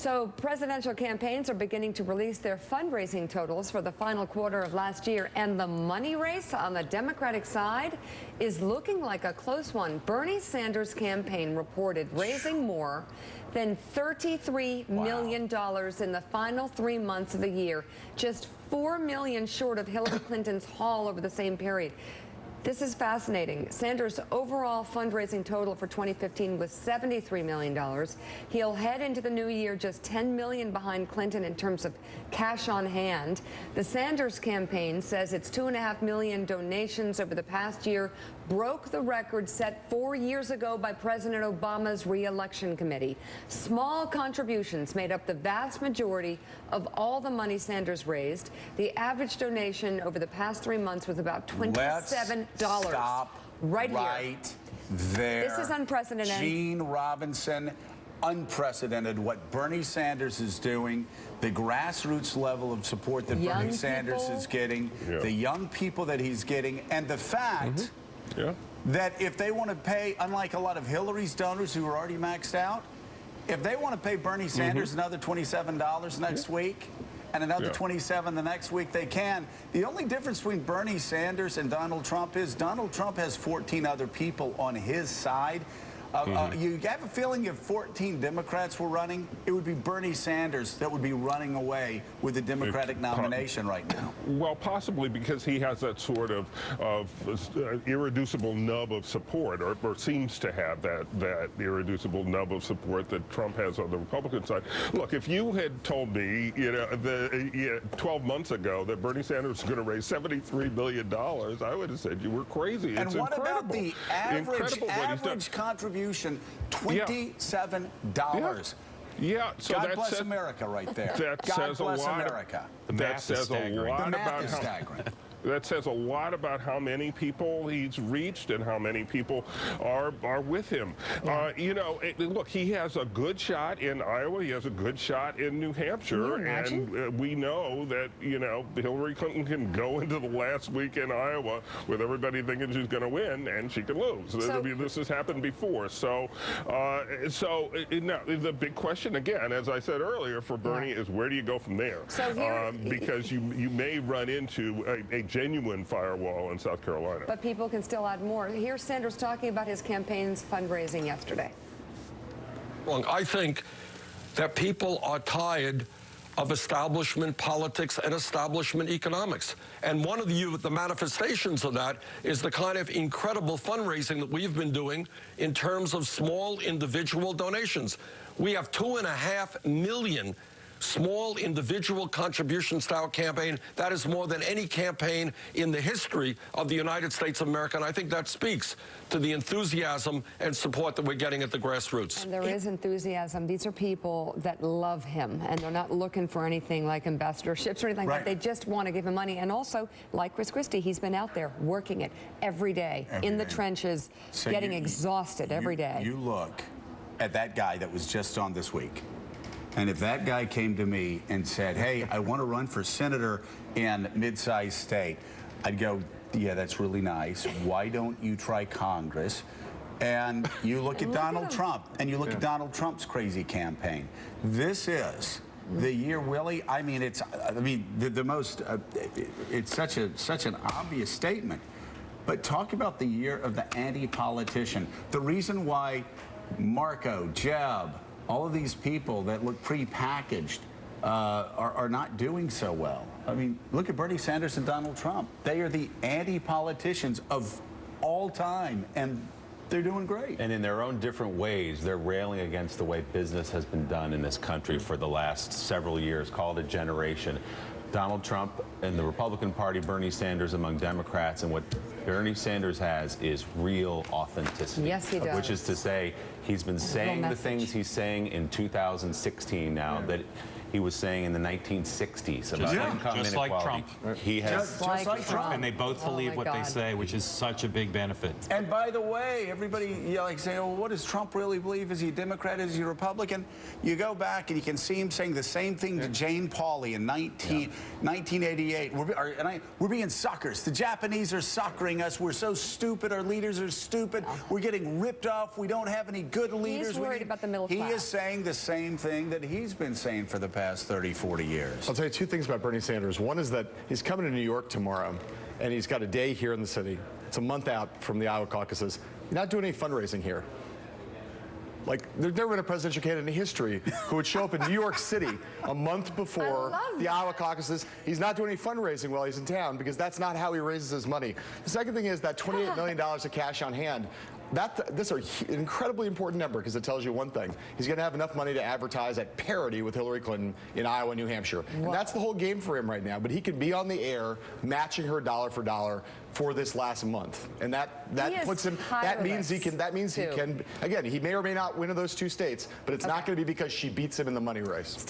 So presidential campaigns are beginning to release their fundraising totals for the final quarter of last year, and the money race on the Democratic side is looking like a close one. Bernie Sanders' campaign reported raising more than $33 million in the final 3 months of the year, just $4 million short of Hillary Clinton's haul over the same period. This is fascinating. Sanders' overall fundraising total for 2015 was $73 million. He'll head into the new year just $10 million behind Clinton in terms of cash on hand. The Sanders campaign says its $2.5 million donations over the past year broke the record set 4 years ago by President Obama's re-election committee. Small contributions made up the vast majority of all the money Sanders raised. The average donation over the past 3 months was about $27. Stop right there. This is unprecedented. Gene Robinson, unprecedented. What Bernie Sanders is doing, the grassroots level of support that Bernie Sanders is getting, the young people that he's getting, and the fact that if they want to pay, unlike a lot of Hillary's donors who are already maxed out, if they want to pay Bernie Sanders another $27 next week, and another 27 the next week, they can. The only difference between Bernie Sanders and Donald Trump is Donald Trump has 14 other people on his side. You have a feeling if 14 Democrats were running, it would be Bernie Sanders that would be running away with the Democratic nomination right now. Well, possibly because he has that sort of irreducible nub of support, or seems to have that irreducible nub of support that Trump has on the Republican side. Look, if you had told me, 12 months ago that Bernie Sanders was going to raise $73 million, I would have said you were crazy. And it's what incredible. about the average contribution? $27. Yeah, so God bless America right there. That God says bless a lot. America. That says a lot about how. Staggering. That says a lot about how many people he's reached and how many people are with him. Look, he has a good shot in Iowa. He has a good shot in New Hampshire, and we know that Hillary Clinton can go into the last week in Iowa with everybody thinking she's going to win, and she can lose. This has happened before. So the big question again, as I said earlier, for Bernie is where do you go from there? So because you may run into a genuine firewall in South Carolina. But people can still add more. Here's Sanders talking about his campaign's fundraising yesterday. Well, I think that people are tired of establishment politics and establishment economics. And one of the manifestations of that is the kind of incredible fundraising that we've been doing in terms of small individual donations. We have 2.5 million small individual contributions to our campaign. That is more than any campaign in the history of the United States of America, and I think that speaks to the enthusiasm and support that we're getting at the grassroots. And there is enthusiasm. These are people that love him, and they're not looking for anything like ambassadorships or anything like that. They just want to give him money. And also, like Chris Christie, he's been out there working it every day, in the trenches, getting exhausted every day. You look at that guy that was just on this week. And if that guy came to me and said, hey, I want to run for senator in mid-sized state, I'd go, yeah, that's really nice. Why don't you try Congress? And you look at Donald Trump, and you look at Donald Trump's crazy campaign. This is the year, Willie. I mean, it's such an obvious statement. But talk about the year of the anti-politician. The reason why Marco, Jeb, all of these people that look pre-packaged are not doing so well. I mean, look at Bernie Sanders and Donald Trump. They are the anti-politicians of all time, and they're doing great. And in their own different ways, they're railing against the way business has been done in this country for the last several years, called a generation. Donald Trump and the Republican Party, Bernie Sanders among Democrats, and what Bernie Sanders has is real authenticity. Yes, he does. Which is to say, he's been saying the things he's saying in 2016 now that he was saying in the 1960s about income inequality. Just like Trump. He has just like Trump. And they both believe what they say, which is such a big benefit. And by the way, everybody like saying, well, what does Trump really believe? Is he a Democrat? Is he a Republican? You go back and you can see him saying the same thing to Jane Pauley in 1988. We're being suckers. The Japanese are suckering us. We're so stupid. Our leaders are stupid. We're getting ripped off. We don't have any good good leaders. He's worried about the middle He class. is saying the same thing that he's been saying for the past 30, 40 years. I'll tell you two things about Bernie Sanders. One is that he's coming to New York tomorrow, and he's got a day here in the city. It's a month out from the Iowa caucuses. He's not doing any fundraising here. Like, there's never been a presidential candidate in history who would show up in New York City a month before the Iowa caucuses. He's not doing any fundraising while he's in town because that's not how he raises his money. The second thing is that $28 million of cash on hand. This is an incredibly important number because it tells you one thing. He's going to have enough money to advertise at parity with Hillary Clinton in Iowa and New Hampshire. And that's the whole game for him right now. But he can be on the air matching her dollar for dollar for this last month. And that puts him, that means he can, again, he may or may not win in those two states, but it's not going to be because she beats him in the money race.